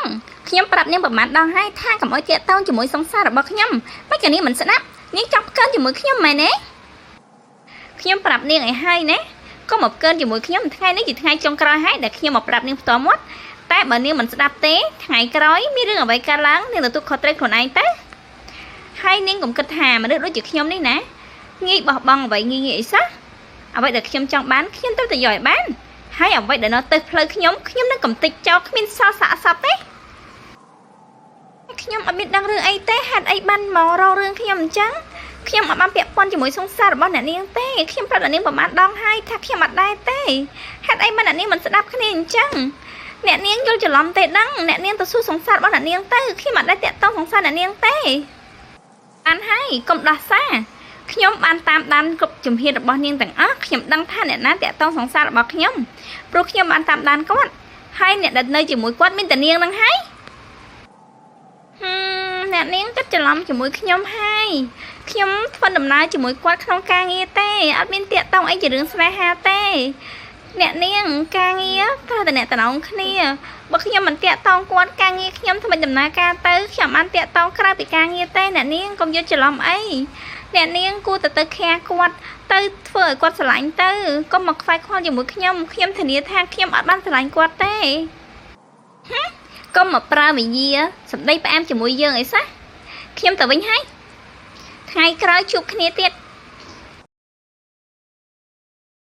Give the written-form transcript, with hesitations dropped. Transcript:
ងខ្ញុំប្រាប់នាងប្រមាណដងហើយថាកុំអោយតាក់ទងជាមួយសង្សាររបស់ខ្ញុំមិនក៏នាងមិនស្ដាប់នាងចង់ផ្កើនជាមួយខ្ញុំមែនទេខ្ញុំប្រាប់នាងឲ្យហើយណាកុំមកផ្កើនជាមួយខ្ញុំថ្ងៃនេះជាថ្ងៃចុងក្រោយហើយដែលខ្ញុំមកប្រាប់នាងផ្ទាល់មាត់តែបើនាងមិនស្ដាប់ទេថ្ងៃក្រោយមានរឿងអ្វីកើតឡើងនាងទទួលខុសត្រូវខ្លួនឯងទៅហើយនាងកុំគិតថាមនុស្សដូចជាខ្ញុំនេះណាងាយបោះបង់អ្វីងាយអីសោះអ្វីដែលខ្ញុំចង់បានខ្ញុំត្រូវតែយកឲ្យបានហើយអ្វីដែលនៅទៅផ្លូវខ្ញុំនឹងកំទេចចោលគ្មានសល់សាកសពទេខ្ញុំអត់មានដឹងរឿងអីទេហេតុអីបានមករករឿងខ្ញុំអញ្ចឹងខ្ញុំអត់បានពាក់ព័ន្ធជាមួយសង្សាររបស់អ្នកនាងទេខ្ញុំប្រាប់អ្នកនាងប្រមាណដងហើយថាខ្ញុំអត់ដែរទេហេតុអីបានអ្នកនាងមិនស្ដាប់គ្នាអញ្ចឹងអ្នកនាងយល់ច្រឡំទេដឹងអ្នកនាងទៅសួរសង្សាររបស់អ្នកនាងទៅខ្ញុំអត់ដែរតាក់ទងសង្សារអ្នកនាងទេបានហើយកុំដោះសារខ្ញុំបានតាមដានគ្រប់ជំហានរបស់នាងទាំងអស់ខ្ញុំដឹងថាអ្នកណាតាក់ទងសង្សាររបស់ខ្ញុំព្រោះខ្ញុំបានតាមដានគាត់ហើយអ្នកដែលនៅជាមួយគាត់មានតែនាងនឹងហើយអ្នកនាងគិតច្រឡំជាមួយខ្ញុំហើយខ្ញុំធ្វើដំណើរជាមួយគាត់ក្នុងការងារទេអត់មានតាក់ទងអីជារឿងស្នេហាទេអ្នកនាងការងារត្រូវតែអ្នកតំណងគ្នាបើខ្ញុំមិនតាក់ទងគាត់ការងារខ្ញុំធ្វើដំណើរការទៅខ្ញុំបានតាក់ទងក្រៅពីការងារទេអ្នកនាងកុំយល់ច្រឡំអីអ្នកនាងគួរតែខែគាត់ទៅធ្វើឲ្យគាត់ស្រឡាញ់ទៅកុំមកខ្វាយខ្វល់ជាមួយខ្ញុំធានាថាខ្ញុំអត់បានស្រឡាញ់គាត់ទេកុំមកប្រើវិញ្ញាសម្ដីផ្អែមជាមួយយើងអីសោះខ្ញុំទៅវិញហើយថ្ងៃក្រោយជួបគ្នាទៀត